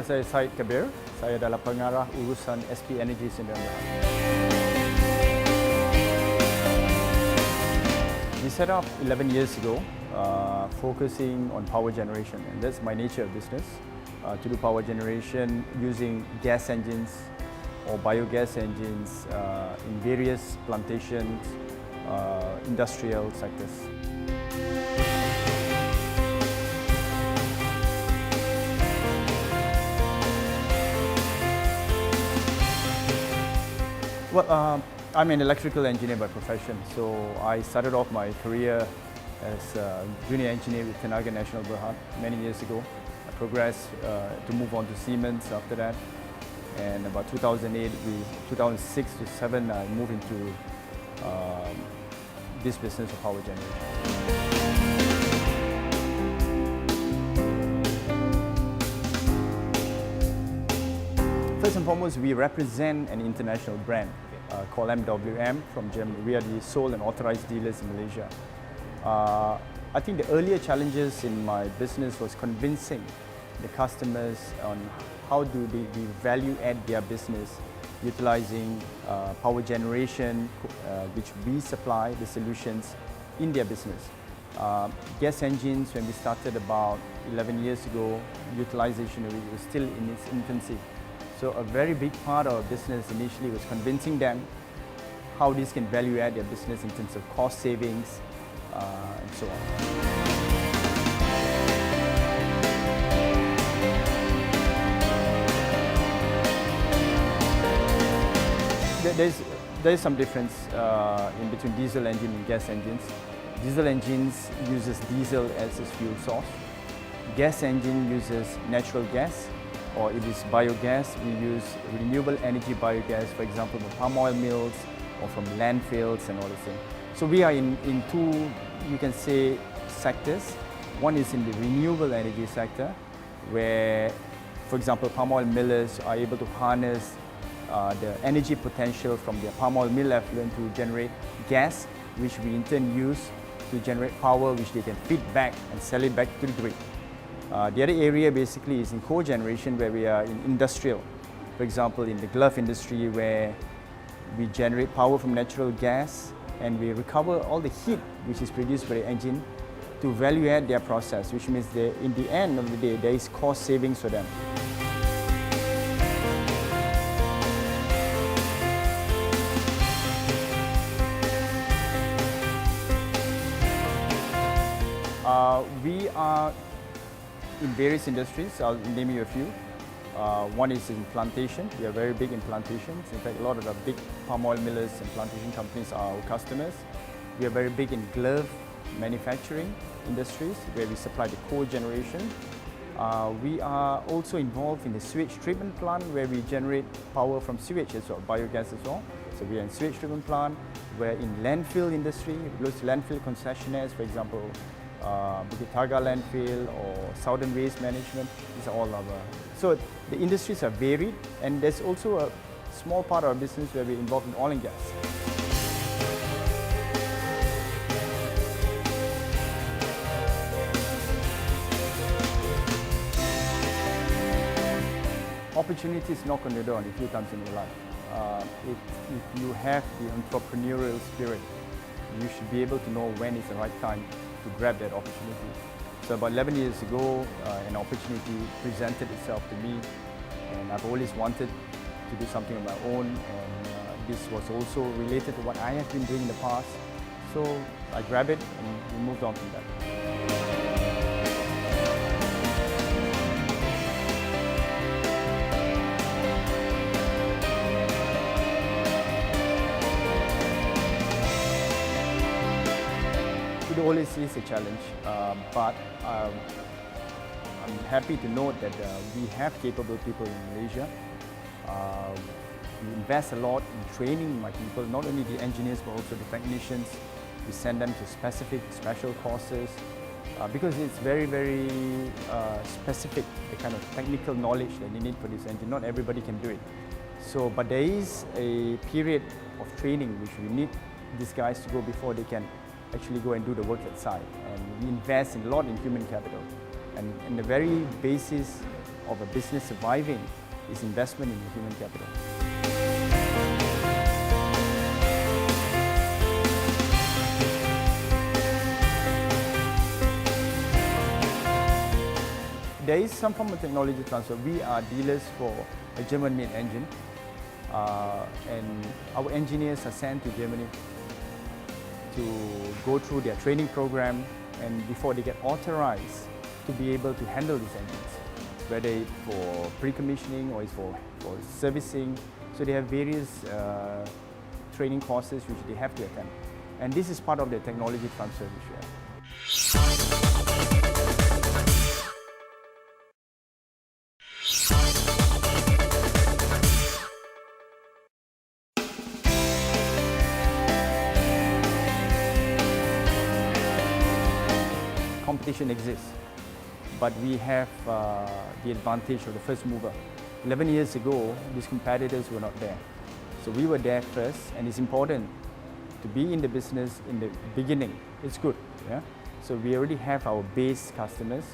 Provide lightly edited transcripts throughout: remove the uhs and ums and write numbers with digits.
saya Syed Kabir. Saya adalah pengarah urusan SP Energy 19. We set up 11 years ago, focusing on power generation, and that's my nature of business, to do power generation using gas engines or biogas engines in various plantations, industrial sectors. Well, I'm an electrical engineer by profession, so I started off my career as a junior engineer with Tenaga Nasional Berhad many years ago. I progressed to move on to Siemens after that, and about 2006 to 7, I moved into this business of power generation. First and foremost, we represent an international brand called MWM from Germany. We are the sole and authorized dealers in Malaysia. I think the earlier challenges in my business was convincing the customers on how do they value add their business utilizing power generation, which we supply the solutions in their business. Gas engines, when we started about 11 years ago, utilization was still in its infancy. So a very big part of our business initially was convincing them how this can value add their business in terms of cost savings and so on. There is some difference in between diesel engine and gas engines. Diesel engines uses diesel as its fuel source. Gas engine uses natural gas, or if it's biogas, we use renewable energy biogas, for example, from palm oil mills or from landfills and all this thing. So we are in two, you can say, sectors. One is in the renewable energy sector, where, for example, palm oil millers are able to harness the energy potential from their palm oil mill effluent to generate gas, which we in turn use to generate power, which they can feed back and sell it back to the grid. The other area basically is in cogeneration, where we are in industrial. For example, in the glove industry, where we generate power from natural gas and we recover all the heat which is produced by the engine to value add their process, which means that in the end of the day, there is cost savings for them. We are in various industries. I'll name you a few. One is in plantation. We are very big in plantations. In fact, a lot of the big palm oil millers and plantation companies are our customers. We are very big in glove manufacturing industries, where we supply the cogeneration. We are also involved in the sewage treatment plant, where we generate power from sewage as well, biogas as well. So we are in sewage treatment plant. We're in landfill industry, those landfill concessionaires, for example, Bukit Targa landfill or Southern Waste Management. These are all our. So the industries are varied, and there's also a small part of our business where we're involved in oil and gas. Opportunities knock on your door a few times in your life. If you have the entrepreneurial spirit, you should be able to know when is the right time to grab that opportunity. So about 11 years ago, an opportunity presented itself to me, and I've always wanted to do something on my own, and this was also related to what I have been doing in the past. So I grabbed it and we moved on from that. It always is a challenge, but I'm happy to note that we have capable people in Malaysia. We invest a lot in training my people, not only the engineers but also the technicians. We send them to special courses because it's very, very specific, the kind of technical knowledge that you need for this engine. Not everybody can do it. So, but there is a period of training which we need these guys to go before they can actually go and do the work outside. And we invest a lot in human capital. And the very basis of a business surviving is investment in the human capital. There is some form of technology transfer. We are dealers for a German-made engine, and our engineers are sent to Germany to go through their training program, and before they get authorized to be able to handle these engines, whether it's for pre-commissioning or it's for servicing. So they have various training courses which they have to attend, and this is part of the technology transfer which we have. Competition exists, but we have the advantage of the first mover. 11 years ago, these competitors were not there. So we were there first, and it's important to be in the business in the beginning. It's good, yeah? So we already have our base customers.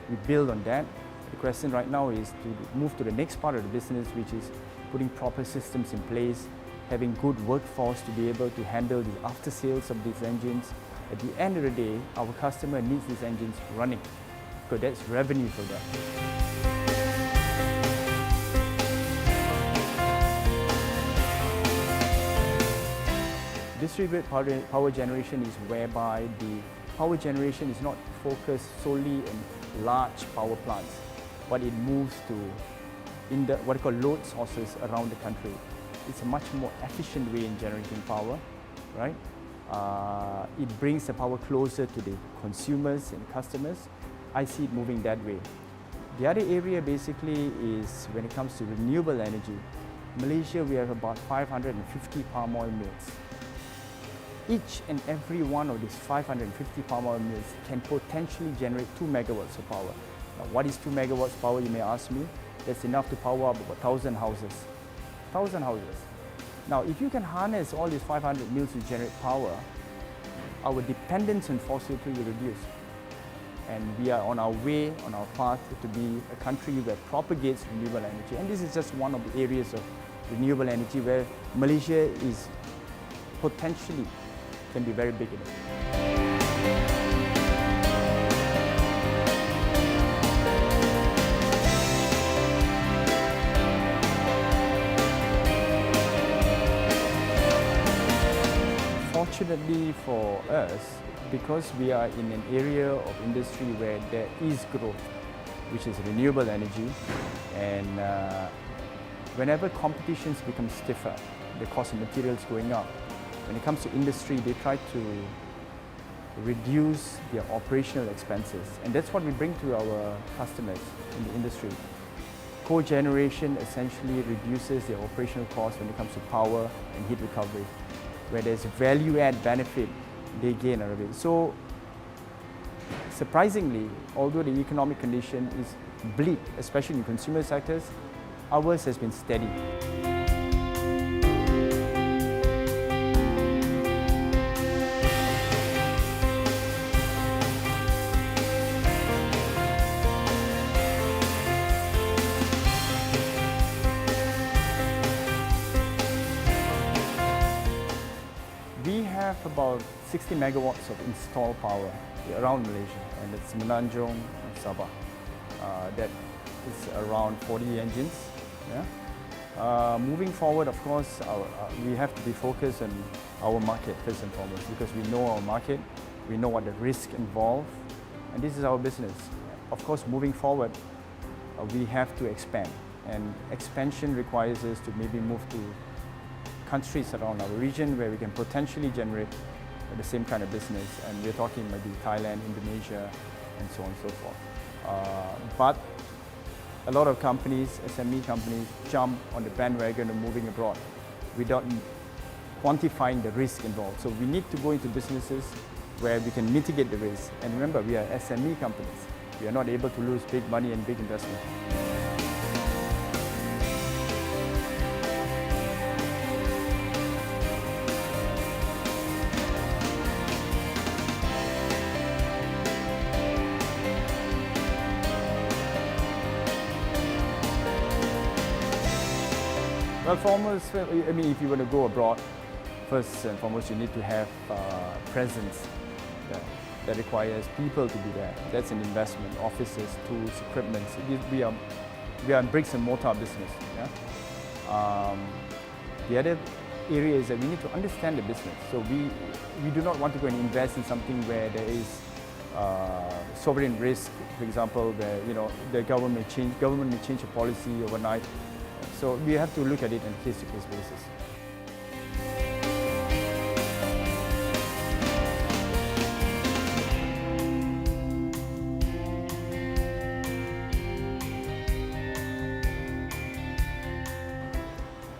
We build on that. The question right now is to move to the next part of the business, which is putting proper systems in place, having good workforce to be able to handle the after sales of these engines. At the end of the day, our customer needs these engines running, because that's revenue for them. Distributed power generation is whereby the power generation is not focused solely on large power plants, but it moves to what I call load sources around the country. It's a much more efficient way in generating power, right? It brings the power closer to the consumers and customers. I see it moving that way. The other area basically is when it comes to renewable energy. Malaysia, we have about 550 palm oil mills. Each and every one of these 550 palm oil mills can potentially generate 2 megawatts of power. Now, what is 2 megawatts power, you may ask me? That's enough to power up about 1,000 houses. 1,000 houses. Now, if you can harness all these 500 mills to generate power, our dependence on fossil fuel will reduce. And we are on our way, on our path to be a country that propagates renewable energy. And this is just one of the areas of renewable energy where Malaysia is potentially can be very big in it. Fortunately for us, because we are in an area of industry where there is growth, which is renewable energy, and whenever competitions become stiffer, the cost of materials going up. When it comes to industry, they try to reduce their operational expenses, and that's what we bring to our customers in the industry. Cogeneration essentially reduces their operational costs when it comes to power and heat recovery. Where there's a value-add benefit, they gain out of it. So, surprisingly, although the economic condition is bleak, especially in consumer sectors, ours has been steady. We have about 60 megawatts of installed power around Malaysia, and it's Menanjung and Sabah. That is around 40 engines. Yeah? Moving forward, of course, we have to be focused on our market first and foremost, because we know our market, we know what the risk involved, and this is our business. Of course, moving forward, we have to expand, and expansion requires us to maybe move to countries around our region where we can potentially generate the same kind of business, and we're talking maybe Thailand, Indonesia, and so on and so forth. But a lot of companies, SME companies, jump on the bandwagon of moving abroad without quantifying the risk involved. So we need to go into businesses where we can mitigate the risk. And remember, we are SME companies. We are not able to lose big money and big investment. Well, foremost, I mean, if you want to go abroad, first and foremost, you need to have presence that requires people to be there. That's an investment, offices, tools, equipment. We are in bricks and mortar business. Yeah? The other area is that we need to understand the business. So we do not want to go and invest in something where there is sovereign risk, for example, where the government may change a policy overnight. So we have to look at it on a case-to-case basis.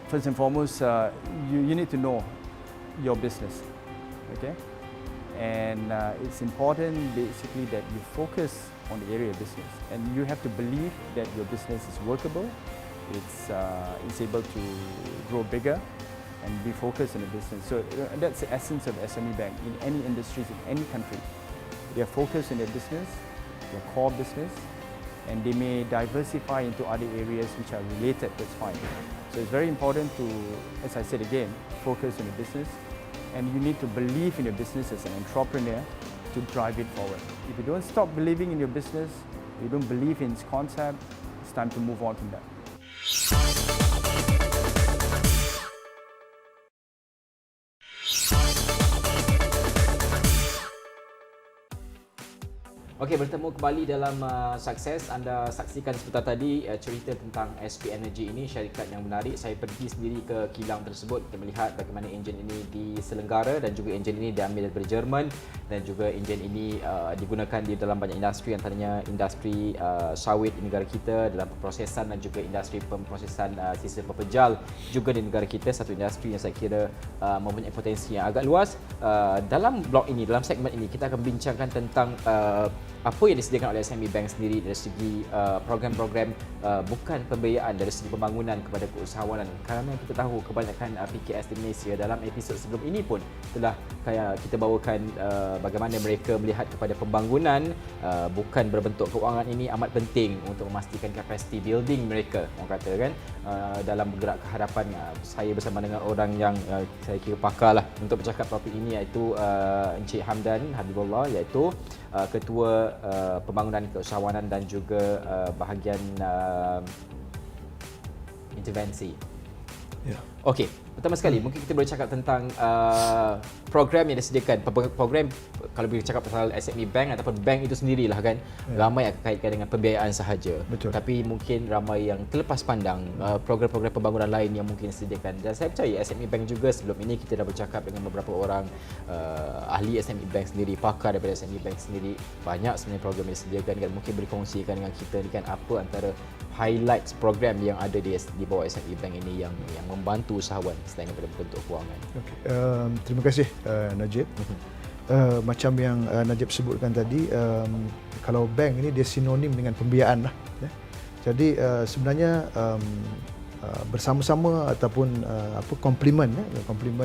First and foremost, you need to know your business, okay? And it's important basically that you focus on the area of business, and you have to believe that your business is workable, it's able to grow bigger, and be focused on the business. So that's the essence of SME Bank in any industries, in any country. They are focused on their business, their core business, and they may diversify into other areas which are related, that's fine. So it's very important to, as I said again, focus on the business, and you need to believe in your business as an entrepreneur to drive it forward. If you don't stop believing in your business, you don't believe in its concept, it's time to move on from that. Okey, bertemu kembali dalam Sukses. Anda saksikan sebentar tadi cerita tentang SP Energy ini, syarikat yang menarik. Saya pergi sendiri ke kilang tersebut untuk melihat bagaimana enjin ini diselenggara, dan juga enjin ini diambil daripada Jerman, dan juga enjin ini digunakan di dalam banyak industri, antaranya industri sawit di negara kita, dalam pemprosesan, dan juga industri pemprosesan sistem pepejal juga di negara kita. Satu industri yang saya kira mempunyai potensi yang agak luas. Dalam blog ini, dalam segmen ini, kita akan bincangkan tentang apa yang disediakan oleh SME Bank sendiri dari segi program-program bukan pembiayaan, dari segi pembangunan kepada keusahawanan. Kerana kita tahu kebanyakan PKS di Malaysia, dalam episod sebelum ini pun telah kita bawakan bagaimana mereka melihat kepada pembangunan bukan berbentuk kewangan. Ini amat penting untuk memastikan capacity building mereka, orang kata kan, dalam bergerak ke hadapan. Saya bersama dengan orang yang saya kira pakar lah untuk bercakap topik ini, iaitu Encik Hamdan Habibullah, iaitu Ketua Pembangunan Keusahawanan dan juga bahagian intervensi. Ya. Okey, pertama sekali mungkin kita boleh cakap tentang program yang disediakan. Program, kalau boleh cakap pasal SME Bank ataupun bank itu sendirilah kan, ramai akan kaitkan dengan pembiayaan sahaja. Betul. Tapi mungkin ramai yang terlepas pandang program-program pembangunan lain yang mungkin disediakan. Dan saya percaya SME Bank juga, sebelum ini kita dah bercakap dengan beberapa orang ahli SME Bank sendiri, pakar daripada SME Bank sendiri. Banyak sebenarnya program yang disediakan, dan mungkin boleh kongsikan dengan kita ni kan, apa antara highlights program yang ada di bawah SME Bank ini yang membantu usahawan selain daripada bentuk kewangan. Okay. Terima kasih Najib. Macam yang Najib sebutkan tadi, kalau bank ini dia sinonim dengan pembiayaan lah. Ya. Jadi sebenarnya bersama-sama ataupun komplement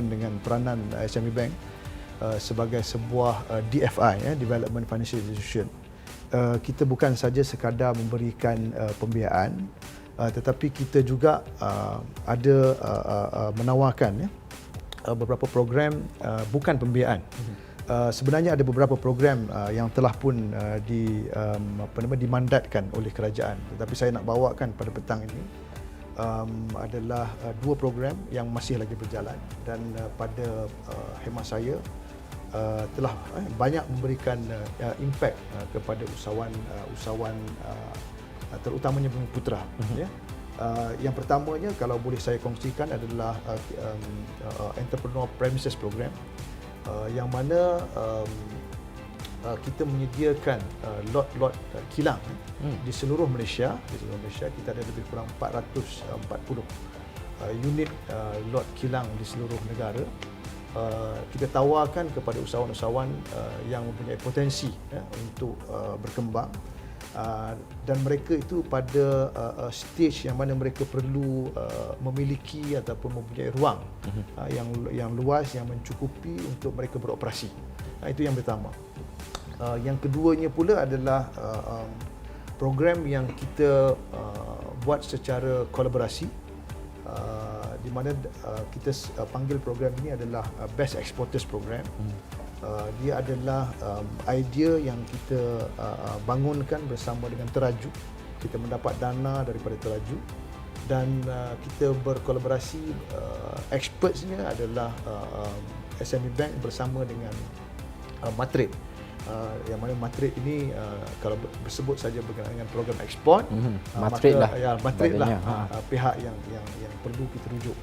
dengan peranan SME Bank sebagai sebuah DFI, Development Financial Institution. Kita bukan saja sekadar memberikan pembiayaan, tetapi kita juga ada menawarkan beberapa program bukan pembiayaan. Sebenarnya ada beberapa program yang telah pun dimandatkan oleh kerajaan, tetapi saya nak bawakan pada petang ini adalah dua program yang masih lagi berjalan, dan pada khemah saya telah banyak memberikan impact kepada usahawan terutamanya Bumi Putra. Ya. Yang pertamanya, kalau boleh saya kongsikan, adalah Entrepreneur Premises Program, yang mana kita menyediakan lot-lot kilang di seluruh Malaysia. Kita ada lebih kurang 440 unit lot kilang di seluruh negara. Kita tawarkan kepada usahawan-usahawan yang mempunyai potensi untuk berkembang, dan mereka itu pada stage yang mana mereka perlu memiliki ataupun mempunyai ruang yang luas, yang mencukupi untuk mereka beroperasi. Itu yang pertama. Yang keduanya pula adalah program yang kita buat secara kolaborasi di mana kita panggil program ini adalah Best Exporters Program. Dia adalah idea yang kita bangunkan bersama dengan Teraju. Kita mendapat dana daripada Teraju dan kita berkolaborasi, expertsnya adalah SME Bank bersama dengan Matrade. Yang mana Matrade ini kalau bersebut saja berkenaan dengan program ekspor, Matrade lah. Ya, Matrade lah pihak yang perlu kita rujuk.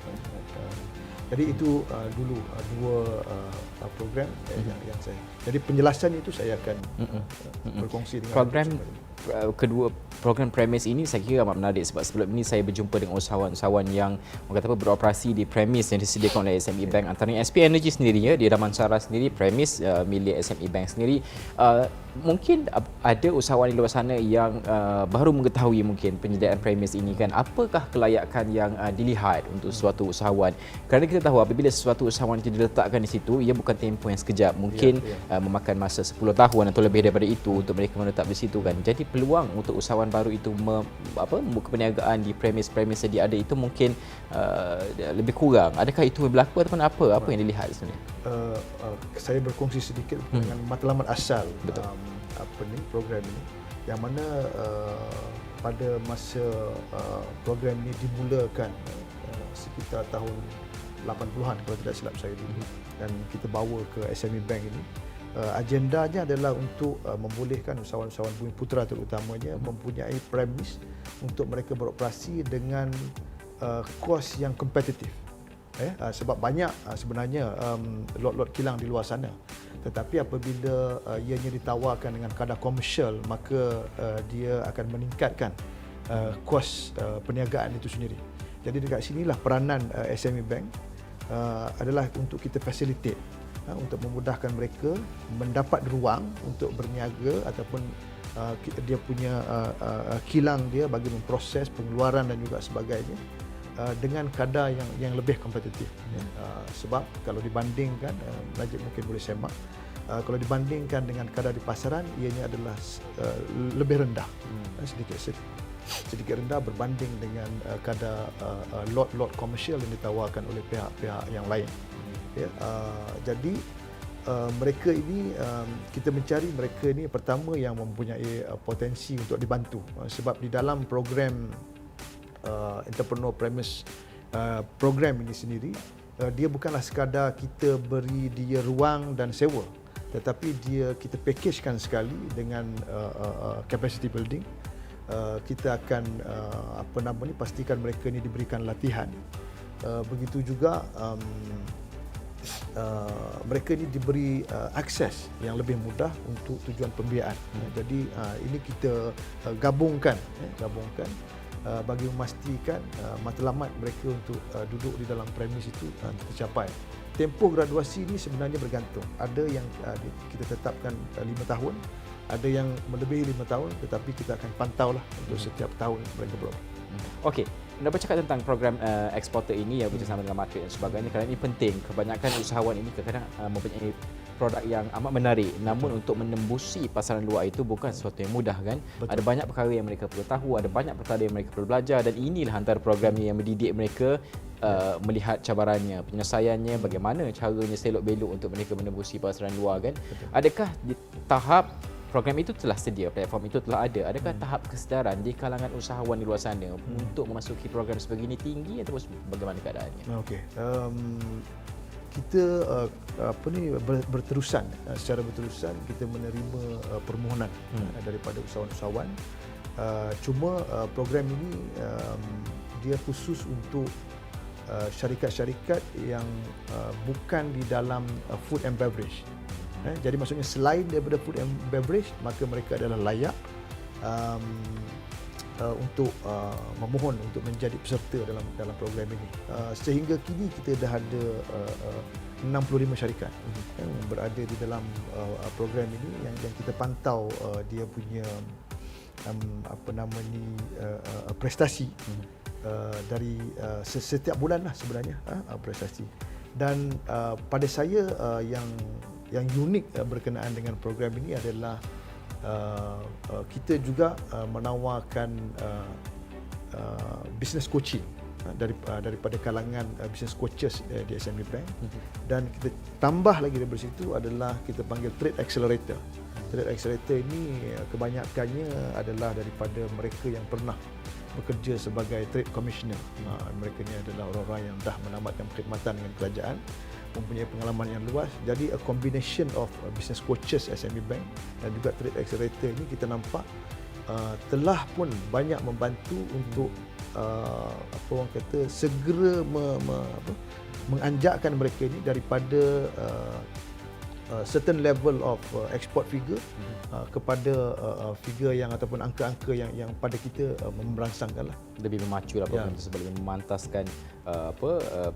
Jadi itu dulu dua program yang saya. Jadi penjelasan itu saya akan berkongsi dengan kedua program premis ini saya kira amat menarik sebab sebelum ini saya berjumpa dengan usahawan-usahawan yang beroperasi di premis yang disediakan oleh SME Bank. Antaranya SP Energy sendiri, ya, di Damansara sendiri premis milik SME Bank sendiri. Mungkin ada usahawan di luar sana yang baru mengetahui mungkin penyediaan premis ini kan. Apakah kelayakan yang dilihat untuk suatu usahawan? Kerana kita tahu apabila sesuatu usahawan itu diletakkan di situ, ia bukan tempoh yang sekejap. Mungkin memakan masa 10 tahun atau lebih daripada itu untuk mereka menetap di situ kan. Jadi peluang untuk usahawan baru itu membuka perniagaan di premis-premis sedia ada itu mungkin lebih kurang. Adakah itu berlaku ataupun apa yang dilihat sebenarnya? Saya berkongsi sedikit dengan matlamat asal program ini, yang mana pada masa program ini dimulakan sekitar tahun 80-an kalau tidak silap saya dulu, dan kita bawa ke SME Bank ini. Agendanya adalah untuk membolehkan usahawan-usahawan Bumi Putra terutamanya mempunyai premis untuk mereka beroperasi dengan kos yang kompetitif. Sebab banyak sebenarnya lot-lot kilang di luar sana, tetapi apabila ianya ditawarkan dengan kadar komersial, maka dia akan meningkatkan kos perniagaan itu sendiri. Jadi dekat sinilah peranan SME Bank adalah untuk kita facilitate, untuk memudahkan mereka mendapat ruang untuk berniaga ataupun dia punya kilang dia bagi memproses pengeluaran dan juga sebagainya dengan kadar yang lebih kompetitif. Sebab kalau dibandingkan, Najib mungkin boleh semak, kalau dibandingkan dengan kadar di pasaran, ianya adalah lebih rendah, sedikit rendah berbanding dengan kadar lot-lot komersial yang ditawarkan oleh pihak-pihak yang lain. Jadi mereka ini, kita mencari mereka ini pertama yang mempunyai potensi untuk dibantu, sebab di dalam program entrepreneur premise program ini sendiri, dia bukanlah sekadar kita beri dia ruang dan sewa, tetapi kita packagekan sekali dengan capacity building. Kita akan pastikan mereka ini diberikan latihan. Begitu juga mereka ini diberi akses yang lebih mudah untuk tujuan pembiayaan. Jadi ini kita gabungkan bagi memastikan matlamat mereka untuk duduk di dalam premis itu tercapai. Tempoh graduasi ini sebenarnya bergantung. Ada yang kita tetapkan 5 tahun, ada yang melebihi 5 tahun, tetapi kita akan pantaulah untuk setiap tahun mereka beroperasi. Okey, nak bercakap tentang program eksporter ini yang bersama dengan market dan sebagainya, kerana ini penting. Kebanyakan usahawan ini kadang-kadang mempunyai produk yang amat menarik, namun untuk menembusi pasaran luar itu bukan sesuatu yang mudah kan. Betul. Ada banyak perkara yang mereka perlu tahu, ada banyak perkara yang mereka perlu belajar, dan inilah antara program yang mendidik mereka melihat cabarannya, penyelesaiannya, bagaimana caranya selok-belok untuk mereka menembusi pasaran luar kan. Betul. Adakah di tahap program itu telah sedia, platform itu telah ada, adakah tahap kesedaran di kalangan usahawan di luar sana untuk memasuki program sebegini tinggi atau bagaimana keadaannya? Okey. Kita berterusan, secara berterusan kita menerima permohonan daripada usahawan-usahawan. Cuma program ini dia khusus untuk syarikat-syarikat yang bukan di dalam food and beverage. Jadi maksudnya selain daripada food and beverage, maka mereka adalah layak untuk memohon untuk menjadi peserta dalam program ini. Sehingga kini kita dah ada 65 syarikat yang berada di dalam program ini yang kita pantau dia punya prestasi dari setiap bulan lah sebenarnya prestasi. Dan pada saya yang unik berkenaan dengan program ini adalah kita juga menawarkan business coaching daripada kalangan business coaches di SME Bank. Dan kita tambah lagi daripada situ adalah kita panggil Trade Accelerator. Trade Accelerator ini kebanyakannya adalah daripada mereka yang pernah bekerja sebagai Trade Commissioner. Mereka ni adalah orang-orang yang dah menamatkan perkhidmatan dengan kerajaan, mempunyai pengalaman yang luas. Jadi a combination of business coaches SME Bank dan juga Trade Accelerator ini kita nampak telah pun banyak membantu untuk apa orang kata segera menganjakkan mereka ini daripada certain level of export figure kepada figure yang ataupun angka-angka yang pada kita merangsangkanlah, lebih memacu lah program tersebut, lebih memantaskan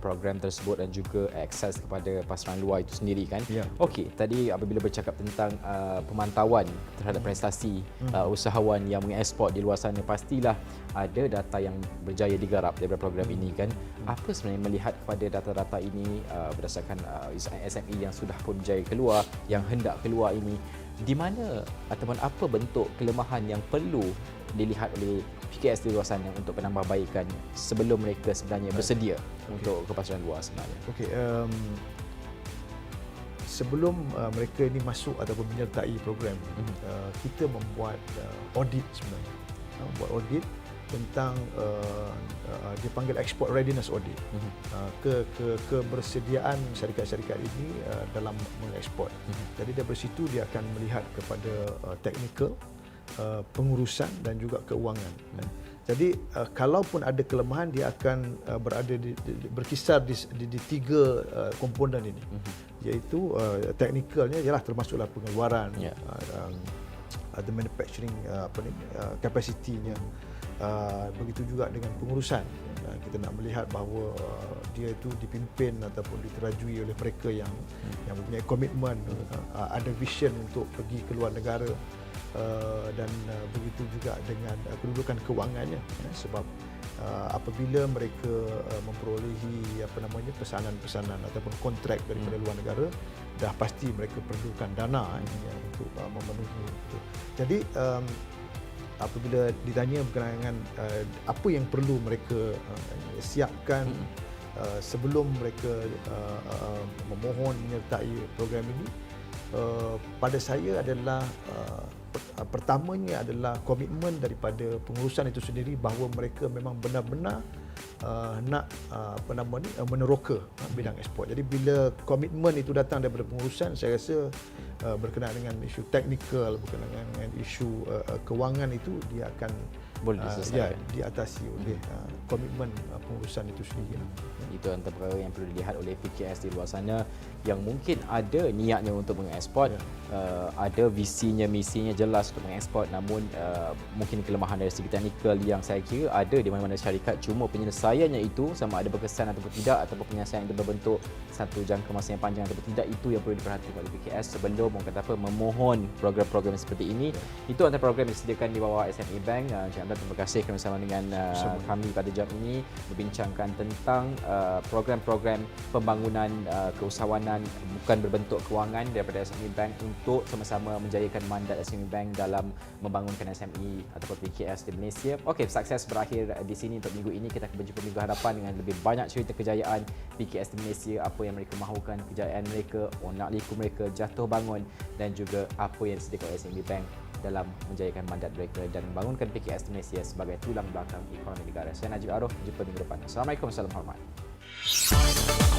program tersebut dan juga akses kepada pasaran luar itu sendiri kan. Okey, tadi apabila bercakap tentang pemantauan terhadap prestasi usahawan yang mengeksport di luar sana, pastilah ada data yang berjaya digarap daripada program ini kan. Apa sebenarnya melihat kepada data-data ini berdasarkan SME yang sudah pun berjaya keluar, yang hendak keluar ini, di mana ataupun apa bentuk kelemahan yang perlu dilihat oleh PKS di luar sana untuk penambahbaikan sebelum mereka sebenarnya bersedia untuk ke pasaran luar sebenarnya? Okey, sebelum mereka ini masuk ataupun menyertai program, kita membuat audit sebenarnya. Buat audit tentang dipanggil export readiness audit, kebersediaan syarikat-syarikat ini dalam mengeksport. Jadi dari situ dia akan melihat kepada technical, pengurusan dan juga keuangan. Jadi kalaupun ada kelemahan, dia akan berkisar di tiga komponen ini, iaitu teknikalnya ialah termasuklah pengeluaran, ada manufacturing capacity-nya. Begitu juga dengan pengurusan. Kita nak melihat bahawa dia itu dipimpin ataupun diterajui oleh mereka yang mempunyai komitmen, ada vision untuk pergi ke luar negara, dan begitu juga dengan kedudukan kewangannya, sebab apabila mereka memperolehi pesanan-pesanan ataupun kontrak daripada luar negara, dah pasti mereka perlukan dana untuk memenuhi itu. Jadi apabila ditanya berkenaan dengan apa yang perlu mereka siapkan sebelum mereka memohon menyertai program ini, pada saya adalah pertamanya adalah komitmen daripada pengurusan itu sendiri bahawa mereka memang benar-benar nak meneroka bidang ekspor. Jadi bila komitmen itu datang daripada pengurusan, saya rasa berkenaan dengan isu teknikal, berkenaan dengan isu kewangan itu dia akan boleh diatasi oleh komitmen pengurusan itu sendiri. Itu antara perkara yang perlu dilihat oleh PKS di luar sana yang mungkin ada niatnya untuk mengekspor, ada visinya, misinya jelas untuk mengekspor, namun mungkin kelemahan dari segi teknikal yang saya kira ada di mana-mana syarikat, cuma penyelesaiannya itu sama ada berkesan ataupun tidak, ataupun penyelesaian itu berbentuk satu jangka masa yang panjang ataupun tidak, itu yang perlu diperhatikan oleh PKS sebelum memohon program-program seperti ini. Itu antara program yang disediakan di bawah SME Bank. Terima kasih kerana bersama dengan kami pada jam ini membincangkan tentang program-program pembangunan keusahawanan bukan berbentuk kewangan daripada SME Bank untuk sama-sama menjayakan mandat SME Bank dalam membangunkan SME ataupun PKS di Malaysia. Okey, sukses berakhir di sini untuk minggu ini. Kita akan berjumpa minggu hadapan dengan lebih banyak cerita kejayaan PKS di Malaysia, apa yang mereka mahukan, kejayaan mereka, onak-liku mereka, jatuh bangun, dan juga apa yang disediakan oleh SME Bank dalam menjayakan mandat mereka dan membangunkan PKS di Malaysia sebagai tulang belakang ekonomi negara. Saya Najib Arif, jumpa minggu depan. Assalamualaikum warahmatullahi wabarakatuh.